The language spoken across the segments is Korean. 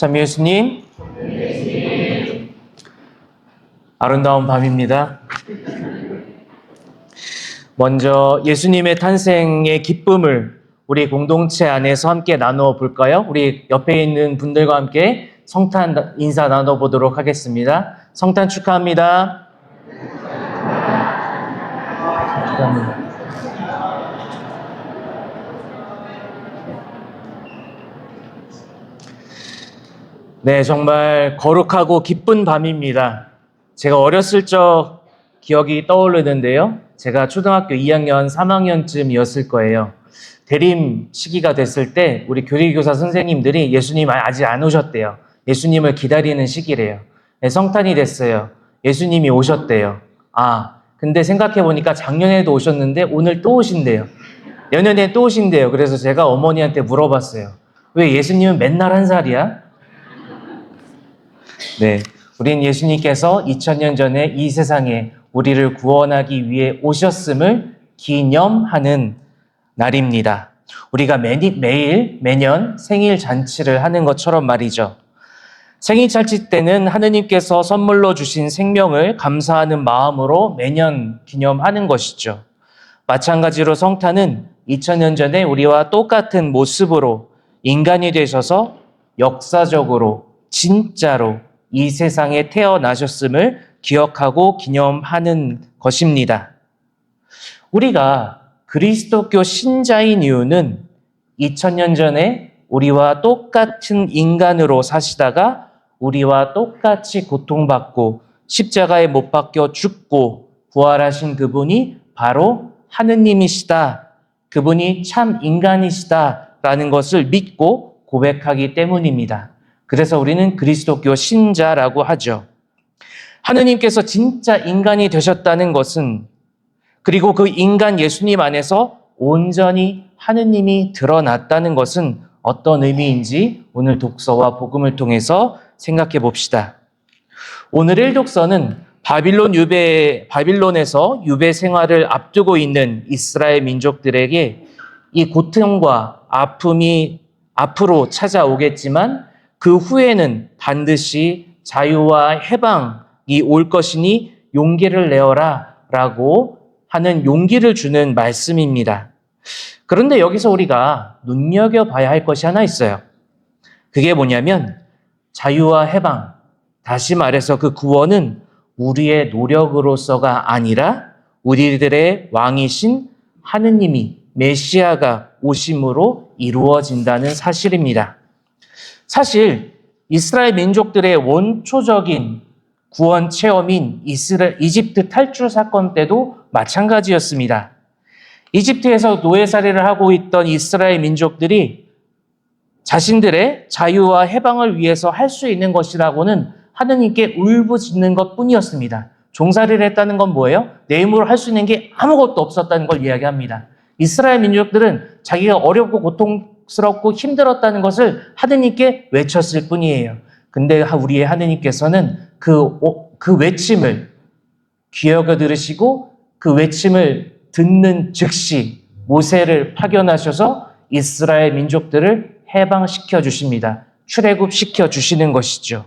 참 예수님, 아름다운 밤입니다. 먼저 예수님의 탄생의 기쁨을 우리 공동체 안에서 함께 나누어 볼까요? 우리 옆에 있는 분들과 함께 성탄 인사 나눠보도록 하겠습니다. 성탄 축하합니다. 축하합니다. 네, 정말 거룩하고 기쁜 밤입니다. 제가 어렸을 적 기억이 떠오르는데요. 제가 초등학교 2학년, 3학년쯤이었을 거예요. 대림 시기가 됐을 때 우리 교리교사 선생님들이 예수님 아직 안 오셨대요. 예수님을 기다리는 시기래요. 네, 성탄이 됐어요. 예수님이 오셨대요. 근데 생각해보니까 작년에도 오셨는데 오늘 또 오신대요. 내년에 또 오신대요. 그래서 제가 어머니한테 물어봤어요. 왜 예수님은 맨날 한 살이야? 네, 우린 예수님께서 2000년 전에 이 세상에 우리를 구원하기 위해 오셨음을 기념하는 날입니다. 우리가 매년 생일 잔치를 하는 것처럼 말이죠. 생일 잔치 때는 하느님께서 선물로 주신 생명을 감사하는 마음으로 매년 기념하는 것이죠. 마찬가지로 성탄은 2000년 전에 우리와 똑같은 모습으로 인간이 되셔서 역사적으로 진짜로 이 세상에 태어나셨음을 기억하고 기념하는 것입니다. 우리가 그리스도교 신자인 이유는 2000년 전에 우리와 똑같은 인간으로 사시다가 우리와 똑같이 고통받고 십자가에 못 박혀 죽고 부활하신 그분이 바로 하느님이시다. 그분이 참 인간이시다라는 것을 믿고 고백하기 때문입니다. 그래서 우리는 그리스도교 신자라고 하죠. 하느님께서 진짜 인간이 되셨다는 것은, 그리고 그 인간 예수님 안에서 온전히 하느님이 드러났다는 것은 어떤 의미인지 오늘 독서와 복음을 통해서 생각해 봅시다. 오늘 일독서는 바빌론에서 유배 생활을 앞두고 있는 이스라엘 민족들에게 이 고통과 아픔이 앞으로 찾아오겠지만 그 후에는 반드시 자유와 해방이 올 것이니 용기를 내어라 라고 하는 용기를 주는 말씀입니다. 그런데 여기서 우리가 눈여겨봐야 할 것이 하나 있어요. 그게 뭐냐면 자유와 해방, 다시 말해서 그 구원은 우리의 노력으로서가 아니라 우리들의 왕이신 하느님이 메시아가 오심으로 이루어진다는 사실입니다. 사실 이스라엘 민족들의 원초적인 구원 체험인 이집트 탈출 사건 때도 마찬가지였습니다. 이집트에서 노예살이를 하고 있던 이스라엘 민족들이 자신들의 자유와 해방을 위해서 할 수 있는 것이라고는 하느님께 울부짖는 것뿐이었습니다. 종살이를 했다는 건 뭐예요? 내 힘으로 할 수 있는 게 아무것도 없었다는 걸 이야기합니다. 이스라엘 민족들은 자기가 어렵고 고통스럽고 힘들었다는 것을 하느님께 외쳤을 뿐이에요. 근데 우리의 하느님께서는 그 외침을 귀여겨 들으시고 그 외침을 듣는 즉시 모세를 파견하셔서 이스라엘 민족들을 해방시켜 주십니다. 출애굽시켜 주시는 것이죠.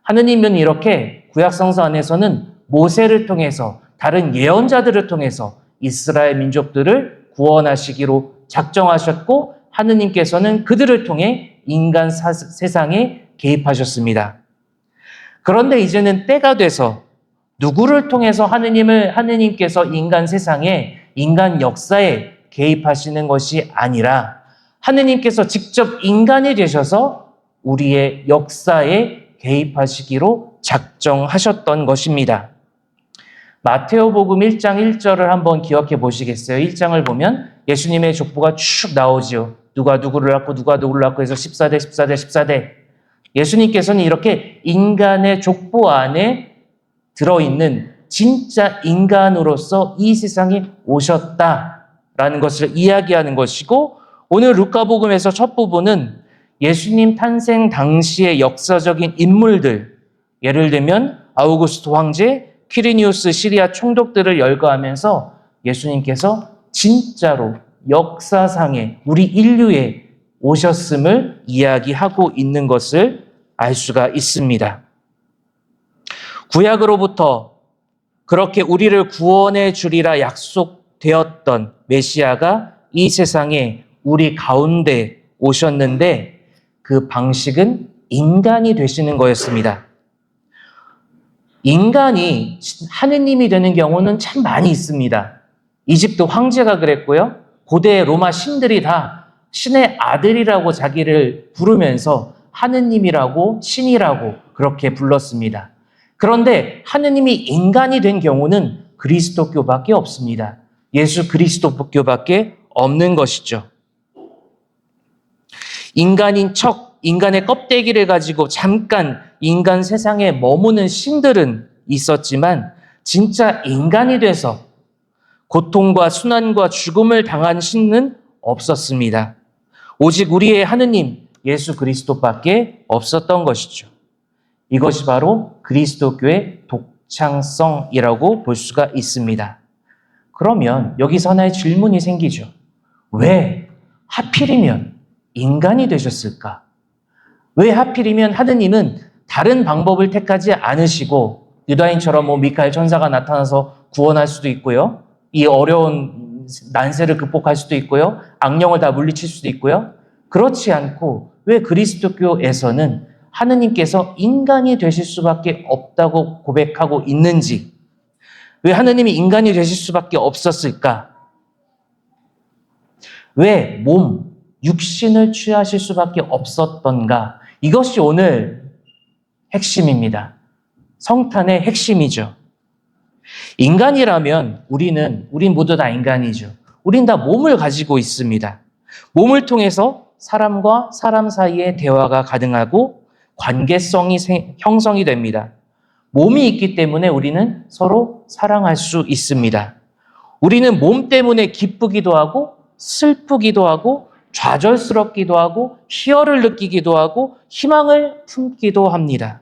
하느님은 이렇게 구약성서 안에서는 모세를 통해서 다른 예언자들을 통해서 이스라엘 민족들을 구원하시기로 작정하셨고 하느님께서는 그들을 통해 인간 세상에 개입하셨습니다. 그런데 이제는 때가 돼서 누구를 통해서 하느님께서 인간 세상에, 인간 역사에 개입하시는 것이 아니라 하느님께서 직접 인간이 되셔서 우리의 역사에 개입하시기로 작정하셨던 것입니다. 마테오복음 1장 1절을 한번 기억해 보시겠어요? 1장을 보면 예수님의 족보가 쭉 나오죠. 누가 누구를 낳고 누가 누구를 낳고 해서 14대. 예수님께서는 이렇게 인간의 족보 안에 들어있는 진짜 인간으로서 이 세상에 오셨다라는 것을 이야기하는 것이고, 오늘 루카복음에서 첫 부분은 예수님 탄생 당시의 역사적인 인물들, 예를 들면 아우구스토 황제, 퀴리니우스 시리아 총독들을 열거하면서 예수님께서 진짜로 역사상에 우리 인류에 오셨음을 이야기하고 있는 것을 알 수가 있습니다. 구약으로부터 그렇게 우리를 구원해 주리라 약속되었던 메시아가 이 세상에 우리 가운데 오셨는데 그 방식은 인간이 되시는 거였습니다. 인간이 하느님이 되는 경우는 참 많이 있습니다. 이집트 황제가 그랬고요. 고대 로마 신들이 다 신의 아들이라고 자기를 부르면서 하느님이라고 신이라고 그렇게 불렀습니다. 그런데 하느님이 인간이 된 경우는 그리스도교밖에 없습니다. 예수 그리스도교밖에 없는 것이죠. 인간인 척, 인간의 껍데기를 가지고 잠깐 인간 세상에 머무는 신들은 있었지만 진짜 인간이 돼서 고통과 순환과 죽음을 당한 신은 없었습니다. 오직 우리의 하느님 예수 그리스도밖에 없었던 것이죠. 이것이 바로 그리스도교의 독창성이라고 볼 수가 있습니다. 그러면 여기서 하나의 질문이 생기죠. 왜 하필이면 인간이 되셨을까? 왜 하필이면 하느님은 다른 방법을 택하지 않으시고 유다인처럼 미카엘 천사가 나타나서 구원할 수도 있고요. 이 어려운 난세를 극복할 수도 있고요. 악령을 다 물리칠 수도 있고요. 그렇지 않고 왜 그리스도교에서는 하느님께서 인간이 되실 수밖에 없다고 고백하고 있는지, 왜 하느님이 인간이 되실 수밖에 없었을까? 왜 육신을 취하실 수밖에 없었던가? 이것이 오늘 핵심입니다. 성탄의 핵심이죠. 인간이라면 우린 모두 다 인간이죠. 우린 다 몸을 가지고 있습니다. 몸을 통해서 사람과 사람 사이의 대화가 가능하고 관계성이 형성이 됩니다. 몸이 있기 때문에 우리는 서로 사랑할 수 있습니다. 우리는 몸 때문에 기쁘기도 하고 슬프기도 하고 좌절스럽기도 하고 희열을 느끼기도 하고 희망을 품기도 합니다.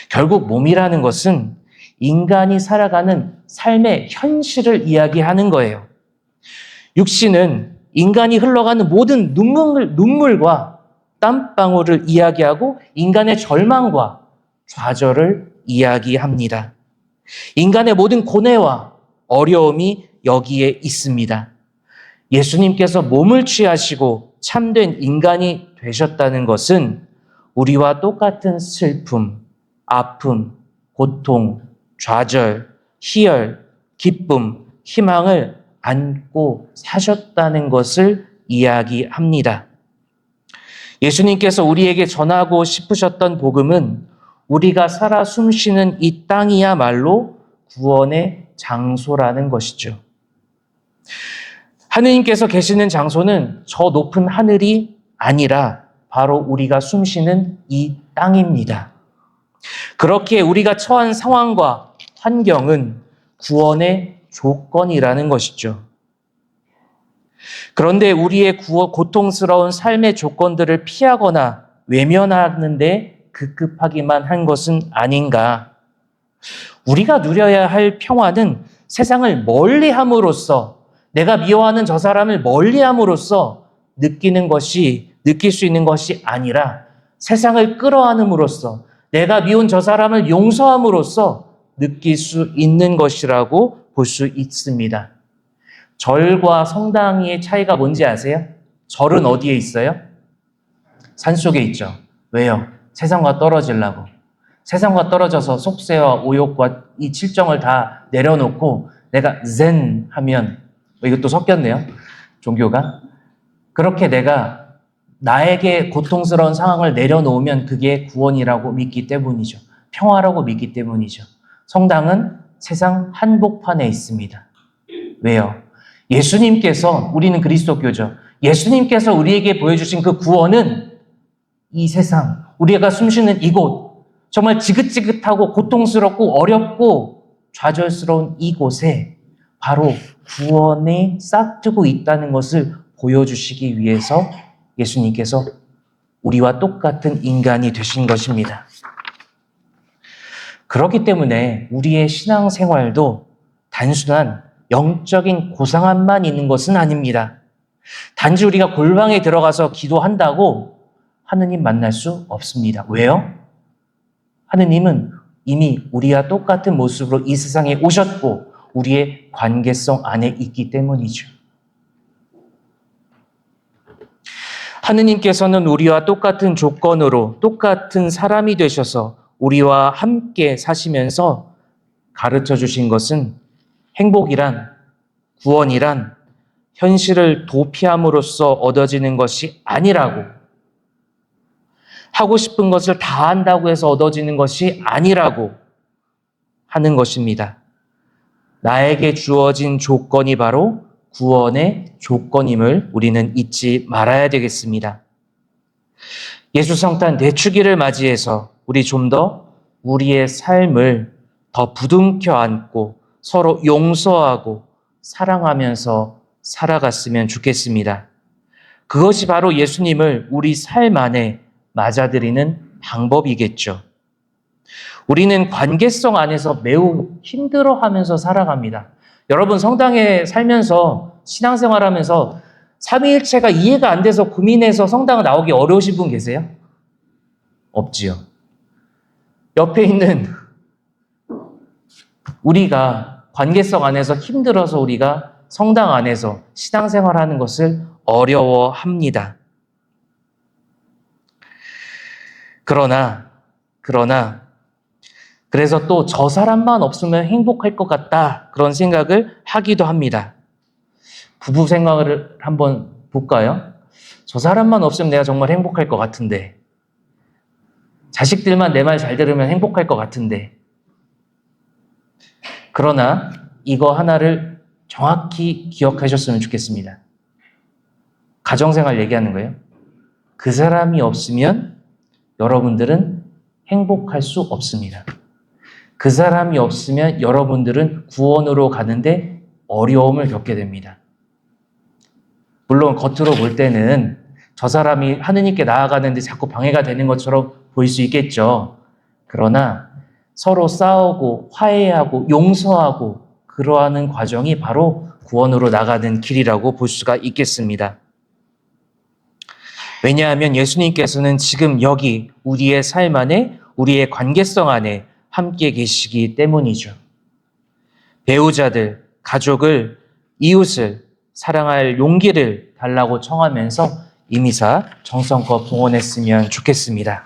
결국 몸이라는 것은 인간이 살아가는 삶의 현실을 이야기하는 거예요. 육신은 인간이 흘러가는 모든 눈물과 땀방울을 이야기하고 인간의 절망과 좌절을 이야기합니다. 인간의 모든 고뇌와 어려움이 여기에 있습니다. 예수님께서 몸을 취하시고 참된 인간이 되셨다는 것은 우리와 똑같은 슬픔, 아픔, 고통, 좌절, 희열, 기쁨, 희망을 안고 사셨다는 것을 이야기합니다. 예수님께서 우리에게 전하고 싶으셨던 복음은 우리가 살아 숨쉬는 이 땅이야말로 구원의 장소라는 것이죠. 하느님께서 계시는 장소는 저 높은 하늘이 아니라 바로 우리가 숨쉬는 이 땅입니다. 그렇게 우리가 처한 상황과 환경은 구원의 조건이라는 것이죠. 그런데 우리의 고통스러운 삶의 조건들을 피하거나 외면하는데 급급하기만 한 것은 아닌가. 우리가 누려야 할 평화는 세상을 멀리함으로써, 내가 미워하는 저 사람을 멀리함으로써 느낄 수 있는 것이 아니라 세상을 끌어안음으로써, 내가 미운 저 사람을 용서함으로써 느낄 수 있는 것이라고 볼 수 있습니다. 절과 성당의 차이가 뭔지 아세요? 절은 어디에 있어요? 산속에 있죠. 왜요? 세상과 떨어지려고. 세상과 떨어져서 속세와 오욕과 이 칠정을 다 내려놓고 내가 zen 하면, 이것도 섞였네요. 종교가. 그렇게 내가 나에게 고통스러운 상황을 내려놓으면 그게 구원이라고 믿기 때문이죠. 평화라고 믿기 때문이죠. 성당은 세상 한복판에 있습니다. 왜요? 예수님께서, 우리는 그리스도교죠. 예수님께서 우리에게 보여주신 그 구원은 이 세상, 우리가 숨쉬는 이곳, 정말 지긋지긋하고 고통스럽고 어렵고 좌절스러운 이곳에 바로 구원이 싹트고 있다는 것을 보여주시기 위해서 예수님께서 우리와 똑같은 인간이 되신 것입니다. 그렇기 때문에 우리의 신앙생활도 단순한 영적인 고상함만 있는 것은 아닙니다. 단지 우리가 골방에 들어가서 기도한다고 하느님 만날 수 없습니다. 왜요? 하느님은 이미 우리와 똑같은 모습으로 이 세상에 오셨고 우리의 관계성 안에 있기 때문이죠. 하느님께서는 우리와 똑같은 조건으로 똑같은 사람이 되셔서 우리와 함께 사시면서 가르쳐 주신 것은 행복이란, 구원이란 현실을 도피함으로써 얻어지는 것이 아니라고, 하고 싶은 것을 다 한다고 해서 얻어지는 것이 아니라고 하는 것입니다. 나에게 주어진 조건이 바로 구원의 조건임을 우리는 잊지 말아야 되겠습니다. 예수 성탄 대축일을 맞이해서 우리 좀 더 우리의 삶을 더 부둥켜 안고 서로 용서하고 사랑하면서 살아갔으면 좋겠습니다. 그것이 바로 예수님을 우리 삶 안에 맞아들이는 방법이겠죠. 우리는 관계성 안에서 매우 힘들어하면서 살아갑니다. 여러분 성당에 살면서 신앙생활하면서 삼위일체가 이해가 안 돼서 고민해서 성당 나오기 어려우신 분 계세요? 없지요. 옆에 있는 우리가 관계성 안에서 힘들어서 우리가 성당 안에서 신앙생활하는 것을 어려워합니다. 그러나 그래서 또 저 사람만 없으면 행복할 것 같다 그런 생각을 하기도 합니다. 부부 생각을 한번 볼까요? 저 사람만 없으면 내가 정말 행복할 것 같은데, 자식들만 내 말 잘 들으면 행복할 것 같은데. 그러나 이거 하나를 정확히 기억하셨으면 좋겠습니다. 가정생활 얘기하는 거예요. 그 사람이 없으면 여러분들은 행복할 수 없습니다. 그 사람이 없으면 여러분들은 구원으로 가는데 어려움을 겪게 됩니다. 물론 겉으로 볼 때는 저 사람이 하느님께 나아가는데 자꾸 방해가 되는 것처럼 보일 수 있겠죠. 그러나 서로 싸우고 화해하고 용서하고 그러하는 과정이 바로 구원으로 나가는 길이라고 볼 수가 있겠습니다. 왜냐하면 예수님께서는 지금 여기 우리의 삶 안에, 우리의 관계성 안에 함께 계시기 때문이죠. 배우자들, 가족을, 이웃을 사랑할 용기를 달라고 청하면서 이 미사 정성껏 봉헌했으면 좋겠습니다.